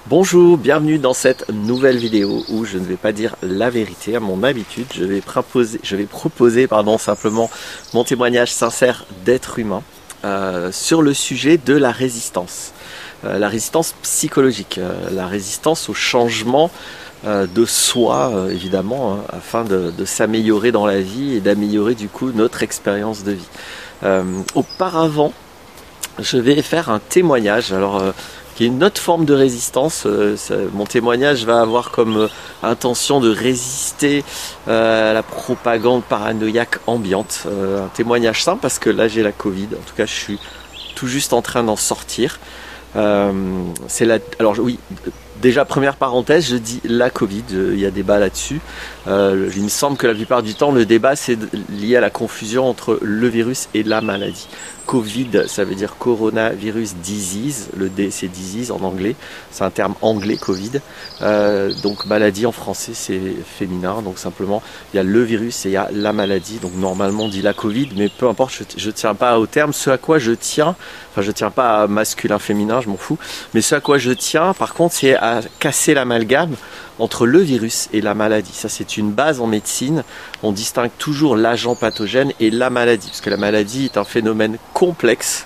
Bonjour, bienvenue dans cette nouvelle vidéo où je ne vais pas dire la vérité à mon habitude. Je vais proposer simplement mon témoignage sincère d'être humain sur le sujet de la résistance psychologique, la résistance au changement de soi, évidemment, hein, afin de s'améliorer dans la vie et d'améliorer du coup notre expérience de vie. Auparavant, je vais faire un témoignage. Qui est une autre forme de résistance. Mon témoignage va avoir comme intention de résister à la propagande paranoïaque ambiante. Un témoignage simple parce que là j'ai la Covid, en tout cas je suis tout juste en train d'en sortir. Alors oui, déjà première parenthèse, je dis la Covid, il y a débat là-dessus. Il me semble que la plupart du temps le débat c'est lié à la confusion entre le virus et la maladie. Covid, ça veut dire Coronavirus Disease, le D c'est disease en anglais, c'est un terme anglais Covid, donc maladie en français c'est féminin, donc simplement il y a le virus et il y a la maladie, donc normalement on dit la Covid, mais peu importe, je tiens pas au terme, ce à quoi je tiens, enfin je tiens pas à masculin, féminin, je m'en fous, mais ce à quoi je tiens par contre c'est à casser l'amalgame entre le virus et la maladie. Ça c'est une base en médecine, on distingue toujours l'agent pathogène et la maladie, parce que la maladie est un phénomène complexe.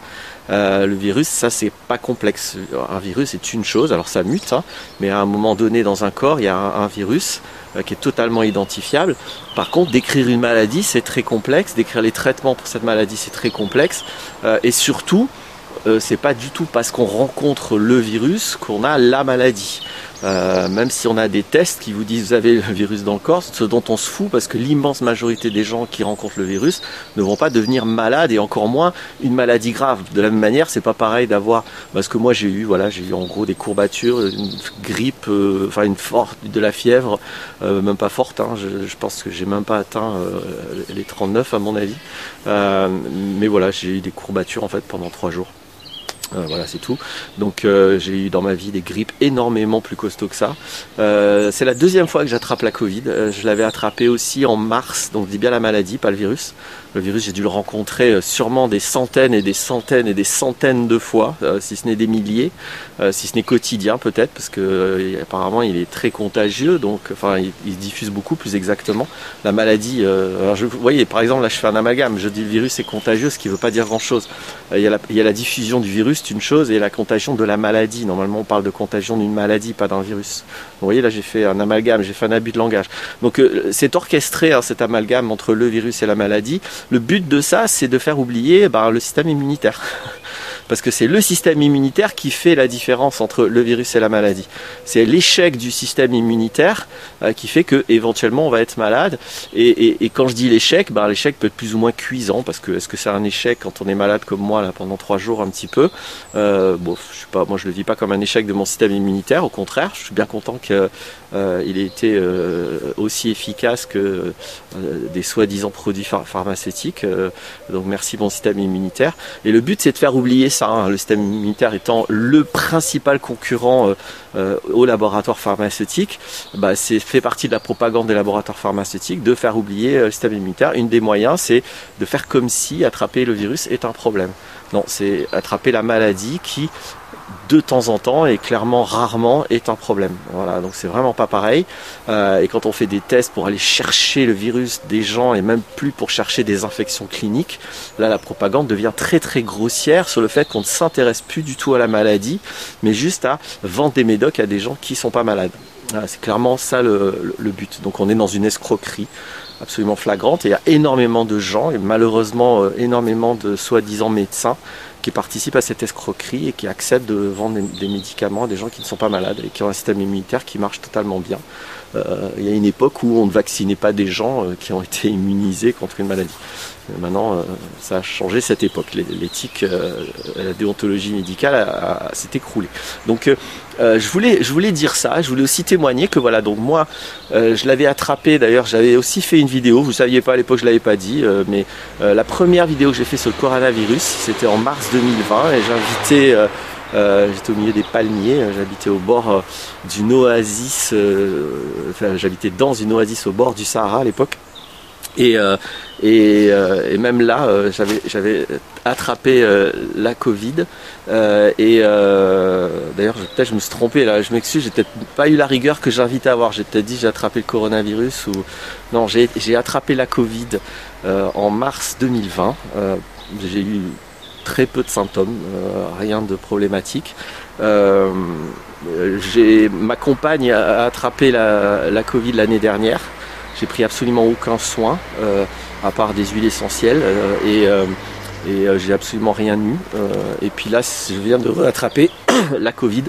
Le virus, ça c'est pas complexe. Un virus est une chose, alors ça mute, hein, mais à un moment donné dans un corps, il y a un virus qui est totalement identifiable. Par contre, décrire une maladie, c'est très complexe, décrire les traitements pour cette maladie, c'est très complexe, et surtout, c'est pas du tout parce qu'on rencontre le virus qu'on a la maladie. Même si on a des tests qui vous disent vous avez le virus dans le corps, ce dont on se fout parce que l'immense majorité des gens qui rencontrent le virus ne vont pas devenir malades et encore moins une maladie grave. De la même manière, c'est pas pareil d'avoir, parce que moi j'ai eu en gros des courbatures, une grippe, de la fièvre, même pas forte, hein, je pense que j'ai même pas atteint les 39 à mon avis. Mais voilà, j'ai eu des courbatures en fait pendant 3 jours. Voilà, c'est tout. Donc j'ai eu dans ma vie des grippes énormément plus costauds que ça. C'est la deuxième fois que j'attrape la Covid. Je l'avais attrapé aussi en mars, donc je dis bien la maladie, pas le virus. Le virus, j'ai dû le rencontrer sûrement des centaines et des centaines et des centaines de fois, si ce n'est des milliers, si ce n'est quotidien peut-être, parce que apparemment il est très contagieux, donc enfin il diffuse beaucoup plus exactement. La maladie, vous voyez par exemple là je fais un amalgame, je dis le virus est contagieux, ce qui ne veut pas dire grand-chose. Il y a la diffusion du virus, c'est une chose, et la contagion de la maladie. Normalement on parle de contagion d'une maladie, pas d'un virus. Vous voyez là j'ai fait un amalgame, j'ai fait un abus de langage. Donc c'est orchestré hein, cet amalgame entre le virus et la maladie. Le but de ça, c'est de faire oublier le système immunitaire. Parce que c'est le système immunitaire qui fait la différence entre le virus et la maladie. C'est l'échec du système immunitaire qui fait que éventuellement on va être malade. Et quand je dis l'échec, l'échec peut être plus ou moins cuisant, parce que est-ce que c'est un échec quand on est malade comme moi là pendant 3 jours un petit peu je sais pas, moi je le vis pas comme un échec de mon système immunitaire, au contraire, je suis bien content qu'il ait été aussi efficace que des soi-disant produits pharmaceutiques. Donc merci mon système immunitaire. Et le but c'est de faire oublier ça, hein, le système immunitaire étant le principal concurrent au laboratoire pharmaceutique. C'est fait partie de la propagande des laboratoires pharmaceutiques de faire oublier le système immunitaire. Une des moyens c'est de faire comme si attraper le virus est un problème. Non, c'est attraper la maladie qui de temps en temps et clairement rarement est un problème. Voilà, donc c'est vraiment pas pareil. Et quand on fait des tests pour aller chercher le virus des gens et même plus pour chercher des infections cliniques, là la propagande devient très très grossière sur le fait qu'on ne s'intéresse plus du tout à la maladie, mais juste à vendre des médocs à des gens qui sont pas malades. Voilà, c'est clairement ça le but. Donc on est dans une escroquerie absolument flagrante et il y a énormément de gens et malheureusement énormément de soi-disant médecins qui participent à cette escroquerie et qui acceptent de vendre des médicaments à des gens qui ne sont pas malades et qui ont un système immunitaire qui marche totalement bien. Il y a une époque où on ne vaccinait pas des gens qui ont été immunisés contre une maladie. Maintenant, ça a changé cette époque. L'éthique, la déontologie médicale s'est écroulée. Donc, je voulais dire ça. Je voulais aussi témoigner que voilà. Donc moi, je l'avais attrapé. D'ailleurs, j'avais aussi fait une vidéo. Vous ne saviez pas à l'époque, je l'avais pas dit, mais la première vidéo que j'ai fait sur le coronavirus, c'était en mars 2020, et j'étais au milieu des palmiers. J'habitais au bord d'une oasis. J'habitais dans une oasis au bord du Sahara à l'époque. Et même là, j'avais attrapé la Covid. D'ailleurs, peut-être je me suis trompé là. Je m'excuse, j'ai peut-être pas eu la rigueur que j'invite à avoir. J'ai peut-être dit j'ai attrapé le coronavirus ou non. J'ai attrapé la Covid en mars 2020. J'ai eu très peu de symptômes, rien de problématique. Ma compagne a attrapé la Covid l'année dernière. J'ai pris absolument aucun soin, à part des huiles essentielles, et j'ai absolument rien eu. Et puis là, je viens de rattraper la Covid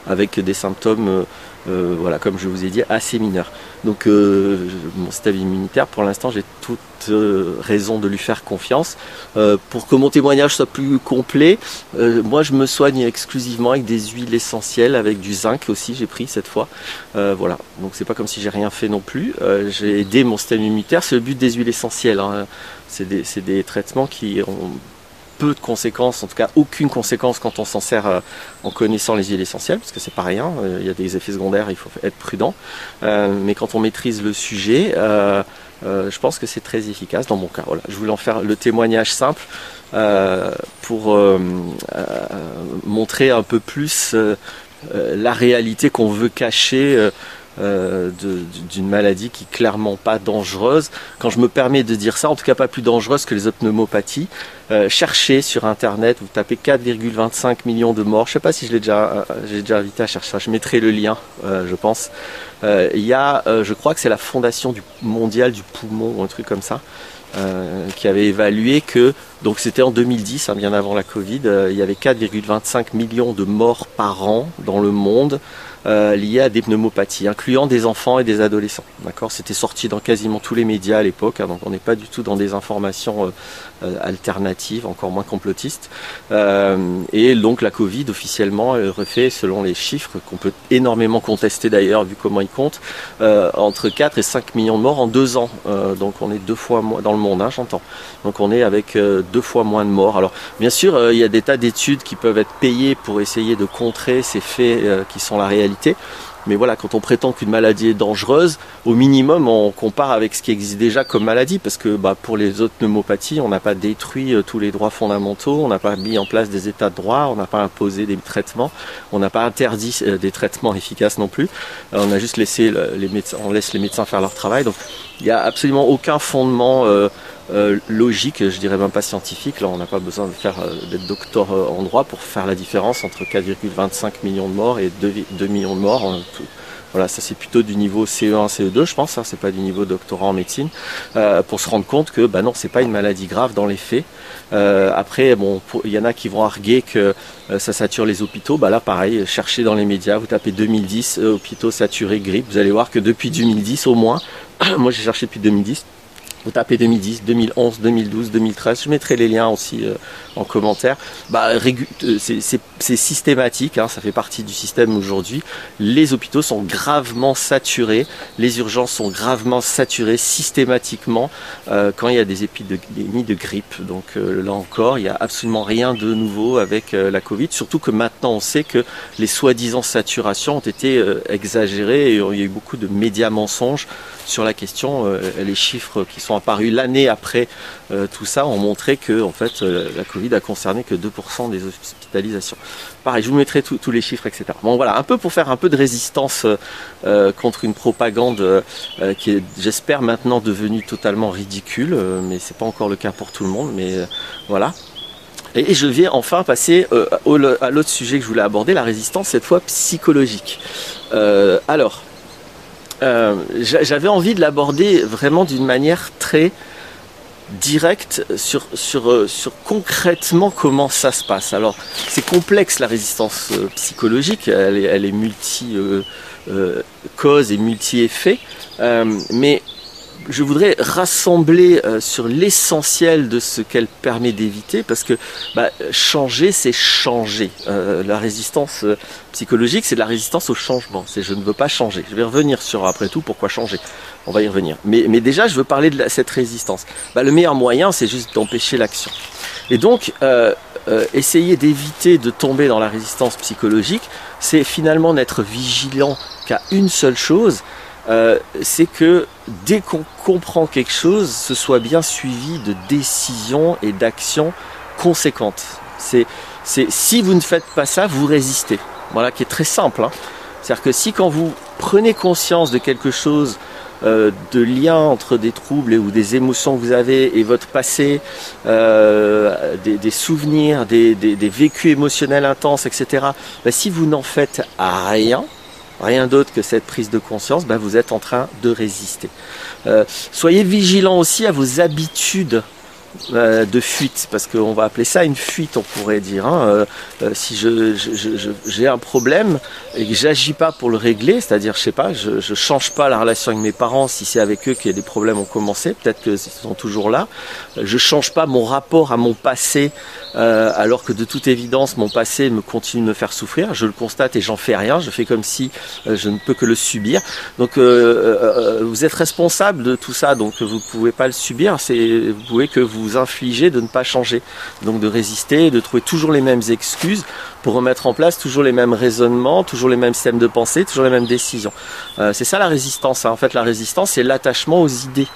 avec des symptômes, voilà, comme je vous ai dit, assez mineurs. Donc mon système immunitaire, pour l'instant, j'ai toute raison de lui faire confiance. Pour que mon témoignage soit plus complet, moi je me soigne exclusivement avec des huiles essentielles, avec du zinc aussi, j'ai pris cette fois. Voilà, donc c'est pas comme si j'ai rien fait non plus. J'ai aidé mon système immunitaire, c'est le but des huiles essentielles, hein. C'est des traitements qui ont peu de conséquences, en tout cas aucune conséquence quand on s'en sert en connaissant les huiles essentielles, parce que c'est pas rien, il y a des effets secondaires, il faut être prudent, mais quand on maîtrise le sujet, je pense que c'est très efficace dans mon cas. Voilà, je voulais en faire le témoignage simple pour montrer un peu plus la réalité qu'on veut cacher d'une maladie qui est clairement pas dangereuse. Quand je me permets de dire ça, en tout cas pas plus dangereuse que les autres pneumopathies, cherchez sur internet, vous tapez 4,25 millions de morts, je sais pas si j'ai déjà invité à chercher ça, je mettrai le lien, je pense. Il y a, je crois que c'est la Fondation mondiale du poumon ou un truc comme ça, qui avait évalué que, donc c'était en 2010, hein, bien avant la Covid, il y avait 4,25 millions de morts par an dans le monde liées à des pneumopathies, incluant des enfants et des adolescents. D'accord, c'était sorti dans quasiment tous les médias à l'époque, hein, donc on n'est pas du tout dans des informations alternatives, encore moins complotistes. Et donc la Covid officiellement refait, selon les chiffres qu'on peut énormément contester d'ailleurs vu comment ils comptent, entre 4 et 5 millions de morts en 2 ans. Donc on est 2 fois moins dans le monde, hein, j'entends. Donc on est avec 2 fois moins de morts. Alors bien sûr, il y a des tas d'études qui peuvent être payées pour essayer de contrer ces faits qui sont la réalité. Mais voilà, quand on prétend qu'une maladie est dangereuse, au minimum on compare avec ce qui existe déjà comme maladie, parce que pour les autres pneumopathies, on n'a pas détruit tous les droits fondamentaux, on n'a pas mis en place des états de droit, on n'a pas imposé des traitements, on n'a pas interdit des traitements efficaces non plus, on a juste laissé les médecins faire leur travail. Donc il n'y a absolument aucun fondement logique, je dirais même pas scientifique. Là on n'a pas besoin d'être docteur en droit pour faire la différence entre 4,25 millions de morts et 2 millions de morts. Voilà, ça c'est plutôt du niveau CE1, CE2 je pense, hein, c'est pas du niveau doctorat en médecine, pour se rendre compte que non, c'est pas une maladie grave dans les faits. Après, bon, il y en a qui vont arguer que ça sature les hôpitaux. Là pareil, cherchez dans les médias, vous tapez 2010, hôpitaux saturés, grippe, vous allez voir que depuis 2010 au moins, moi j'ai cherché depuis 2010, vous tapez 2010, 2011, 2012, 2013, je mettrai les liens aussi en commentaire. C'est systématique, hein, ça fait partie du système aujourd'hui. Les hôpitaux sont gravement saturés, les urgences sont gravement saturées systématiquement quand il y a des épidémies de grippe. Donc là encore, il n'y a absolument rien de nouveau avec la Covid, surtout que maintenant on sait que les soi-disant saturations ont été exagérées et il y a eu beaucoup de médias mensonges sur la question. Les chiffres qui sont apparus l'année après tout ça ont montré que en fait la Covid a concerné que 2% des hospitalisations. Pareil, je vous mettrai tous les chiffres, etc. Bon voilà, un peu pour faire un peu de résistance contre une propagande qui est, j'espère, maintenant devenue totalement ridicule, mais c'est pas encore le cas pour tout le monde, mais voilà. Et je vais enfin passer à l'autre sujet que je voulais aborder, la résistance, cette fois psychologique. J'avais envie de l'aborder vraiment d'une manière très directe sur concrètement comment ça se passe. Alors c'est complexe la résistance psychologique, elle est multi cause et multi effet, mais je voudrais rassembler sur l'essentiel de ce qu'elle permet d'éviter, parce que changer, c'est changer. La résistance psychologique, c'est de la résistance au changement. C'est je ne veux pas changer. Je vais revenir sur, après tout, pourquoi changer. On va y revenir. Mais déjà, je veux parler de cette résistance. Le meilleur moyen, c'est juste d'empêcher l'action. Et donc, essayer d'éviter de tomber dans la résistance psychologique, c'est finalement n'être vigilant qu'à une seule chose, c'est que dès qu'on comprend quelque chose, ce soit bien suivi de décisions et d'actions conséquentes. Si vous ne faites pas ça, vous résistez. Voilà, qui est très simple, hein. C'est-à-dire que si quand vous prenez conscience de quelque chose, de lien entre des troubles ou des émotions que vous avez et votre passé, des souvenirs, des vécus émotionnels intenses, etc. Si vous n'en faites rien d'autre que cette prise de conscience, vous êtes en train de résister. Soyez vigilants aussi à vos habitudes de fuite, parce qu'on va appeler ça une fuite, on pourrait dire, hein. Si j'ai un problème et que j'agis pas pour le régler, c'est-à-dire je change pas la relation avec mes parents, si c'est avec eux que des problèmes ont commencé, peut-être qu'ils sont toujours là, je change pas mon rapport à mon passé, alors que de toute évidence mon passé continue de me faire souffrir, je le constate et j'en fais rien, je fais comme si je ne peux que le subir. Donc vous êtes responsable de tout ça, donc vous ne pouvez pas le subir, vous pouvez que vous infliger de ne pas changer, donc de résister, de trouver toujours les mêmes excuses pour remettre en place toujours les mêmes raisonnements, toujours les mêmes systèmes de pensée, toujours les mêmes décisions. C'est ça la résistance, hein. En fait la résistance c'est l'attachement aux idées.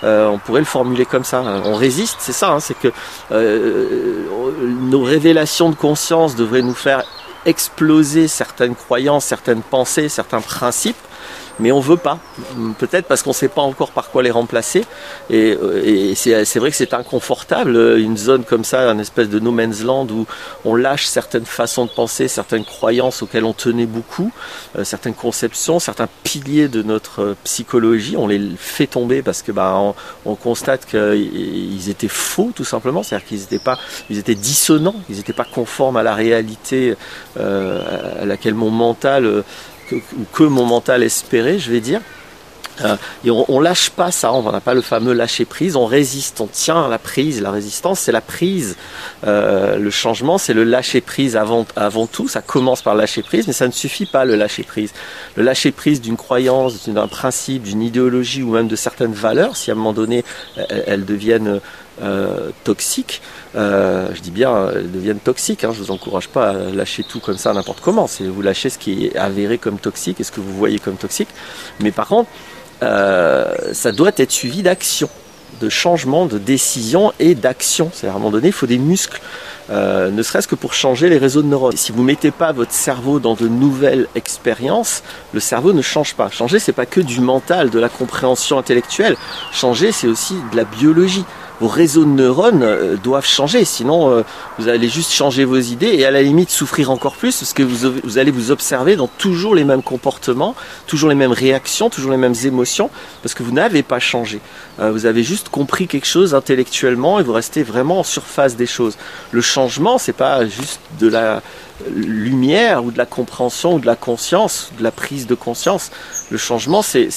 On pourrait le formuler comme ça, on résiste, c'est ça, hein. C'est que nos révélations de conscience devraient nous faire exploser certaines croyances, certaines pensées, certains principes, mais on veut pas, peut-être parce qu'on ne sait pas encore par quoi les remplacer, et c'est vrai que c'est inconfortable, une zone comme ça, une espèce de no man's land où on lâche certaines façons de penser, certaines croyances auxquelles on tenait beaucoup, certaines conceptions, certains piliers de notre psychologie, on les fait tomber parce que on constate qu'ils étaient faux tout simplement, c'est-à-dire ils étaient dissonants, ils n'étaient pas conformes à la réalité à laquelle mon mental que mon mental espérait, je vais dire. Et on lâche pas ça, on n'a pas le fameux lâcher prise, on résiste, on tient à la prise. La résistance c'est la prise, le changement c'est le lâcher prise avant tout. Ça commence par le lâcher prise, mais ça ne suffit pas le lâcher prise. Le lâcher prise d'une croyance, d'un principe, d'une idéologie ou même de certaines valeurs, si à un moment donné elles deviennent toxiques, je dis bien elles deviennent toxiques, hein, je vous encourage pas à lâcher tout comme ça n'importe comment, c'est vous lâchez ce qui est avéré comme toxique et ce que vous voyez comme toxique, mais par contre ça doit être suivi d'action, de changement, de décision et d'action. C'est-à-dire à un moment donné il faut des muscles, ne serait-ce que pour changer les réseaux de neurones. Si vous ne mettez pas votre cerveau dans de nouvelles expériences, le cerveau ne change pas. Changer c'est pas que du mental, de la compréhension intellectuelle, changer c'est aussi de la biologie. Vos réseaux de neurones doivent changer, sinon vous allez juste changer vos idées et à la limite souffrir encore plus parce que vous allez vous observer dans toujours les mêmes comportements, toujours les mêmes réactions, toujours les mêmes émotions, parce que vous n'avez pas changé. Vous avez juste compris quelque chose intellectuellement et vous restez vraiment en surface des choses. Le changement, c'est pas juste de la lumière ou de la compréhension ou de la conscience, de la prise de conscience. Le changement, c'est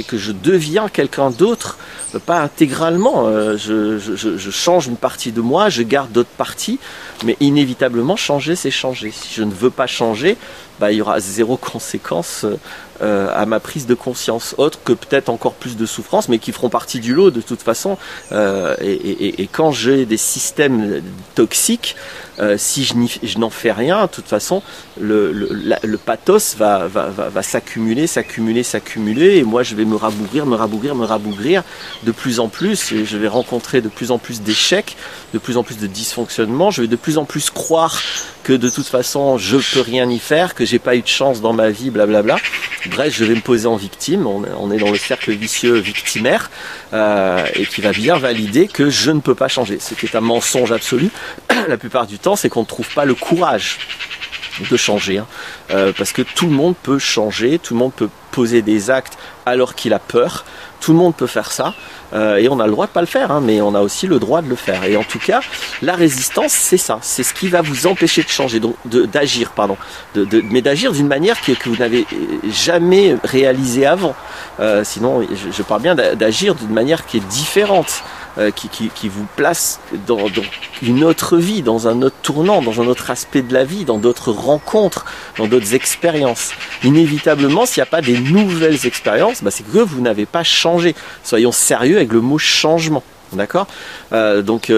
que je deviens quelqu'un d'autre, pas intégralement. Je change une partie de moi, je garde d'autres parties, mais inévitablement, changer, c'est changer. Si je ne veux pas changer, il y aura zéro conséquence à ma prise de conscience, autre que peut-être encore plus de souffrance, mais qui feront partie du lot de toute façon. Et quand j'ai des systèmes toxiques, si je n'en fais rien, de toute façon, le pathos va s'accumuler, et moi je vais me rabougrir de plus en plus, et je vais rencontrer de plus en plus d'échecs, de plus en plus de dysfonctionnements, je vais de plus en plus croire que de toute façon je peux rien y faire, que j'ai pas eu de chance dans ma vie, blablabla. Bref, je vais me poser en victime, on est dans le cercle vicieux victimaire, et qui va bien valider que je ne peux pas changer, ce qui est un mensonge absolu. La plupart du temps, c'est qu'on ne trouve pas le courage de changer, parce que tout le monde peut changer, tout le monde peut poser des actes alors qu'il a peur, tout le monde peut faire ça, et on a le droit de pas le faire, mais on a aussi le droit de le faire. Et en tout cas, la résistance, c'est ça, c'est ce qui va vous empêcher de changer, donc d'agir, mais d'agir d'une manière que vous n'avez jamais réalisée avant. Sinon, je parle bien d'agir d'une manière qui est différente. Qui vous place dans une autre vie, dans un autre tournant, dans un autre aspect de la vie, dans d'autres rencontres, dans d'autres expériences. Inévitablement, s'il n'y a pas des nouvelles expériences, c'est que vous n'avez pas changé. Soyons sérieux avec le mot changement, d'accord ? Donc,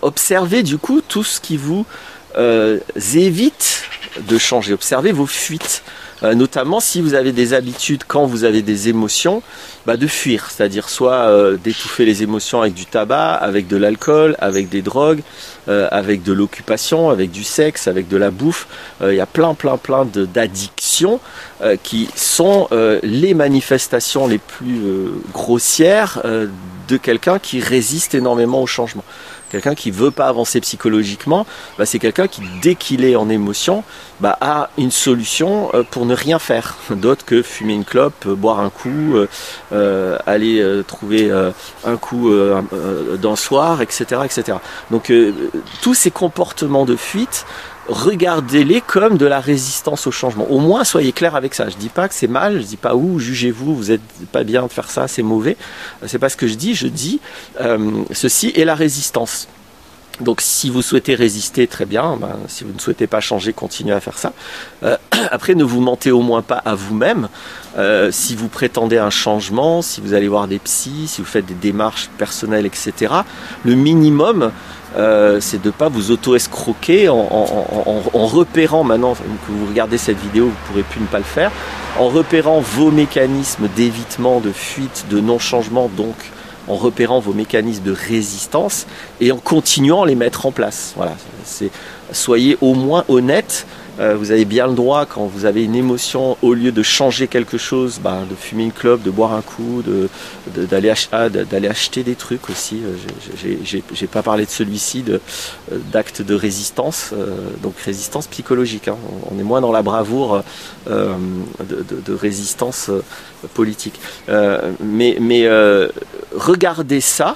observez du coup tout ce qui vous évitent de changer. Observez vos fuites. Notamment si vous avez des habitudes quand vous avez des émotions, de fuir, c'est-à-dire soit d'étouffer les émotions avec du tabac, avec de l'alcool, avec des drogues, avec de l'occupation, avec du sexe, avec de la bouffe. Il y a plein d'addictions qui sont les manifestations les plus grossières de quelqu'un qui résiste énormément au changement. Quelqu'un qui ne veut pas avancer psychologiquement, c'est quelqu'un qui, dès qu'il est en émotion, a une solution pour ne rien faire, d'autre que fumer une clope, boire un coup, aller trouver un coup dans le soir, etc. etc. Donc tous ces comportements de fuite, regardez-les comme de la résistance au changement. Au moins, soyez clair avec ça. Je dis pas que c'est mal, je dis pas jugez-vous, vous êtes pas bien de faire ça, c'est mauvais. C'est pas ce que je dis ceci est la résistance. Donc si vous souhaitez résister, très bien. Si vous ne souhaitez pas changer, continuez à faire ça. Après, ne vous mentez au moins pas à vous-même. Si vous prétendez un changement, si vous allez voir des psys, si vous faites des démarches personnelles, etc., le minimum, c'est de ne pas vous auto-escroquer en repérant, maintenant que vous regardez cette vidéo, vous ne pourrez plus ne pas le faire, en repérant vos mécanismes d'évitement, de fuite, de non-changement, donc en repérant vos mécanismes de résistance et en continuant à les mettre en place. Voilà, soyez au moins honnête. Vous avez bien le droit, quand vous avez une émotion, au lieu de changer quelque chose, de fumer une clope, de boire un coup, d'aller acheter des trucs aussi. J'ai pas parlé de celui-ci, d'actes de résistance, donc résistance psychologique. Hein. On est moins dans la bravoure de résistance politique. Mais regardez ça,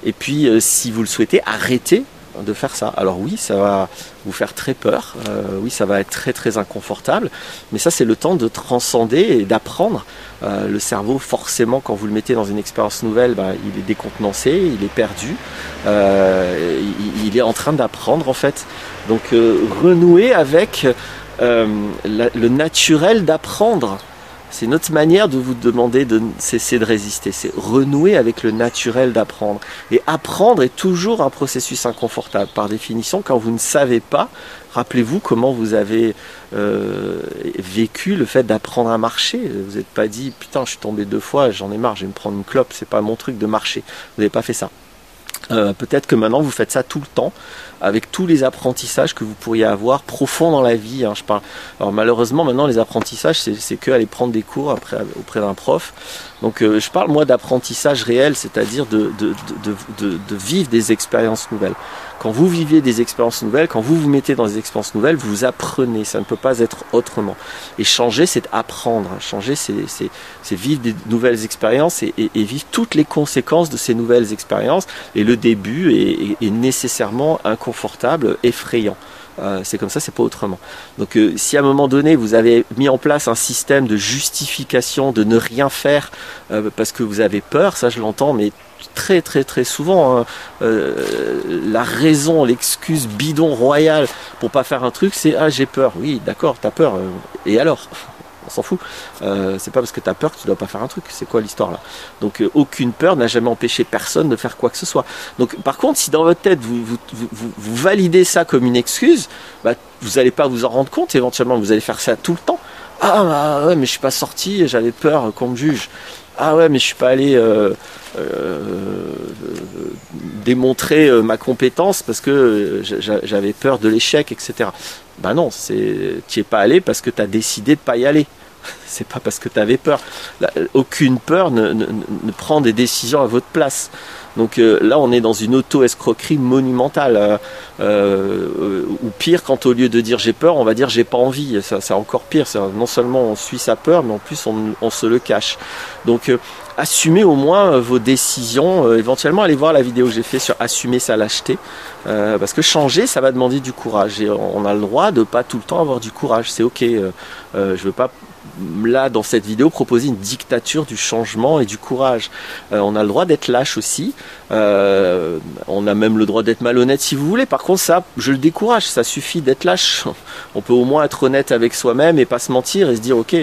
et puis si vous le souhaitez, arrêtez de faire ça. Alors oui, ça va vous faire très peur, oui, ça va être très inconfortable, mais ça c'est le temps de transcender et d'apprendre. Le cerveau, forcément, quand vous le mettez dans une expérience nouvelle, il est décontenancé, il est perdu, il est en train d'apprendre en fait. Donc renouer avec le naturel d'apprendre. C'est notre manière de vous demander de cesser de résister, c'est renouer avec le naturel d'apprendre. Et apprendre est toujours un processus inconfortable. Par définition, quand vous ne savez pas, rappelez-vous comment vous avez vécu le fait d'apprendre à marcher. Vous n'êtes pas dit, putain, je suis tombé 2 fois, j'en ai marre, je vais me prendre une clope, c'est pas mon truc de marcher. Vous n'avez pas fait ça. Peut-être que maintenant vous faites ça tout le temps avec tous les apprentissages que vous pourriez avoir profonds dans la vie, hein, je parle. Alors malheureusement maintenant les apprentissages c'est que aller prendre des cours auprès d'un prof. Donc je parle moi d'apprentissage réel, c'est-à-dire de vivre des expériences nouvelles. Quand vous vivez des expériences nouvelles, quand vous vous mettez dans des expériences nouvelles, vous apprenez, ça ne peut pas être autrement. Et changer, c'est apprendre. Changer, c'est vivre des nouvelles expériences et vivre toutes les conséquences de ces nouvelles expériences. Et le début est nécessairement inconfortable, effrayant. C'est comme ça, c'est pas autrement. Donc si à un moment donné vous avez mis en place un système de justification de ne rien faire parce que vous avez peur, ça je l'entends, mais très souvent, hein, la raison, l'excuse bidon royale pour pas faire un truc, c'est « Ah, j'ai peur ». Oui, d'accord, t'as peur, et alors ? On s'en fout. C'est pas parce que tu as peur que tu dois pas faire un truc. C'est quoi l'histoire là? Donc aucune peur n'a jamais empêché personne de faire quoi que ce soit. Donc par contre, si dans votre tête vous validez ça comme une excuse, vous n'allez pas vous en rendre compte. Éventuellement, vous allez faire ça tout le temps. Ah ouais, mais je suis pas sorti, j'avais peur qu'on me juge. Ah ouais, mais je suis pas allé démontrer ma compétence parce que j'avais peur de l'échec, etc. Non, tu n'y es pas allé parce que tu as décidé de pas y aller. C'est pas parce que tu avais peur. Là, aucune peur ne prend des décisions à votre place. Donc là, on est dans une auto-escroquerie monumentale. Ou pire, quand au lieu de dire j'ai peur, on va dire j'ai pas envie. C'est encore pire. Non seulement on suit sa peur, mais en plus on se le cache. Donc assumez au moins vos décisions. Éventuellement, allez voir la vidéo que j'ai fait sur assumer sa lâcheté. Parce que changer, ça va demander du courage. Et on a le droit de pas tout le temps avoir du courage. C'est ok. Je veux pas là dans cette vidéo proposer une dictature du changement et du courage. On a le droit d'être lâche aussi, on a même le droit d'être malhonnête si vous voulez. Par contre ça, je le décourage, ça suffit d'être lâche. On peut au moins être honnête avec soi-même et pas se mentir et se dire ok,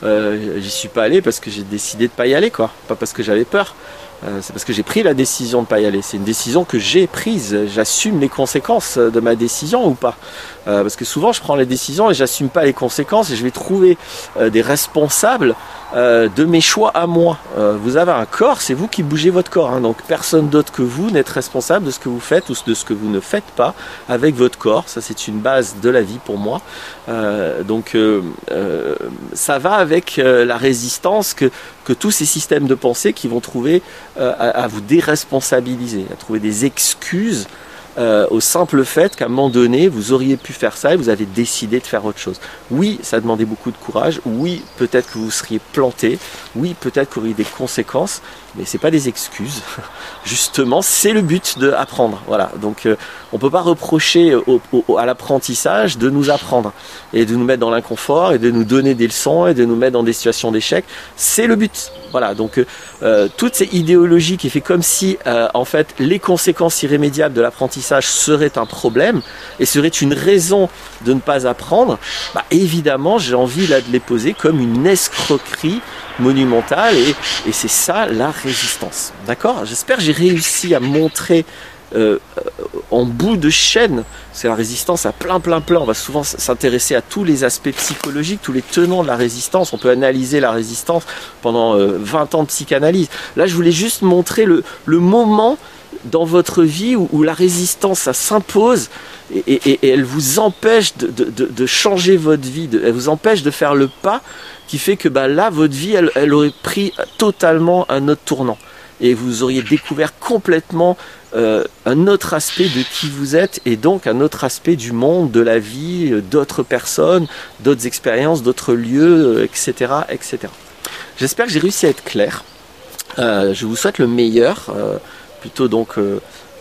j'y suis pas allé parce que j'ai décidé de pas y aller, quoi. Pas parce que j'avais peur. C'est parce que j'ai pris la décision de ne pas y aller. C'est une décision que j'ai prise. J'assume les conséquences de ma décision ou pas. Parce que souvent je prends les décisions et j'assume pas les conséquences et je vais trouver des responsables de mes choix à moi. Vous avez un corps, c'est vous qui bougez votre corps, hein. Donc personne d'autre que vous n'êtes responsable de ce que vous faites ou de ce que vous ne faites pas avec votre corps. Ça, c'est une base de la vie pour moi. Ça va avec la résistance que tous ces systèmes de pensée qui vont trouver à vous déresponsabiliser, à trouver des excuses au simple fait qu'à un moment donné, vous auriez pu faire ça et vous avez décidé de faire autre chose. Oui, ça demandait beaucoup de courage. Oui, peut-être que vous seriez planté. Oui, peut-être qu'il y aurait des conséquences. Mais c'est pas des excuses. Justement, c'est le but d'apprendre. Voilà. Donc, on peut pas reprocher à l'apprentissage de nous apprendre et de nous mettre dans l'inconfort et de nous donner des leçons et de nous mettre dans des situations d'échec. C'est le but. Voilà. Donc, toutes ces idéologies qui fait comme si, en fait, les conséquences irrémédiables de l'apprentissage seraient un problème et seraient une raison de ne pas apprendre. Bah, évidemment, j'ai envie là de les poser comme une escroquerie monumentale et c'est ça la résistance. D'accord ? J'espère que j'ai réussi à montrer en bout de chaîne, c'est la résistance à plein. On va souvent s'intéresser à tous les aspects psychologiques, tous les tenants de la résistance. On peut analyser la résistance pendant 20 ans de psychanalyse. Là, je voulais juste montrer le moment dans votre vie où la résistance, ça s'impose et elle vous empêche de changer votre vie, elle vous empêche de faire le pas qui fait que là, votre vie, elle aurait pris totalement un autre tournant. Et vous auriez découvert complètement un autre aspect de qui vous êtes et donc un autre aspect du monde, de la vie, d'autres personnes, d'autres expériences, d'autres lieux, etc. etc. J'espère que j'ai réussi à être clair. Je vous souhaite le meilleur, plutôt donc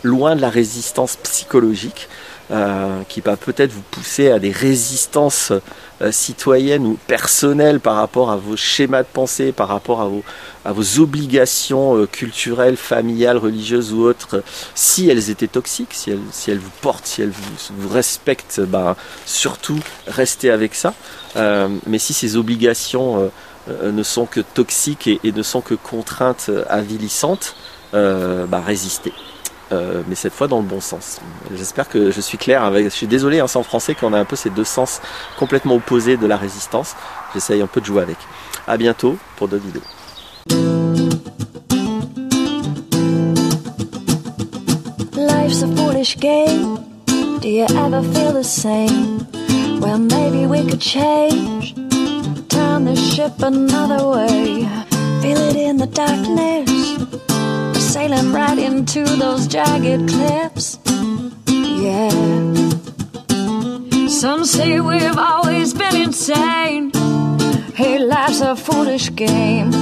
loin de la résistance psychologique. Qui va peut-être vous pousser à des résistances citoyennes ou personnelles par rapport à vos schémas de pensée, par rapport à vos obligations culturelles, familiales, religieuses ou autres, si elles étaient toxiques, si elles vous portent, si elles vous respectent, surtout restez avec ça. Mais si ces obligations ne sont que toxiques et ne sont que contraintes avilissantes, résistez. Mais cette fois dans le bon sens. J'espère que je suis clair. Je suis désolé, c'est en français qu'on a un peu ces deux sens complètement opposés de la résistance. J'essaye un peu de jouer avec. À bientôt pour d'autres vidéos. Life's a foolish game. Do you ever feel the same? Well, maybe we could change. Turn the ship another way. Feel it in the darkness. Sailing right into those jagged cliffs. Yeah. Some say we've always been insane. Hey, life's a foolish game.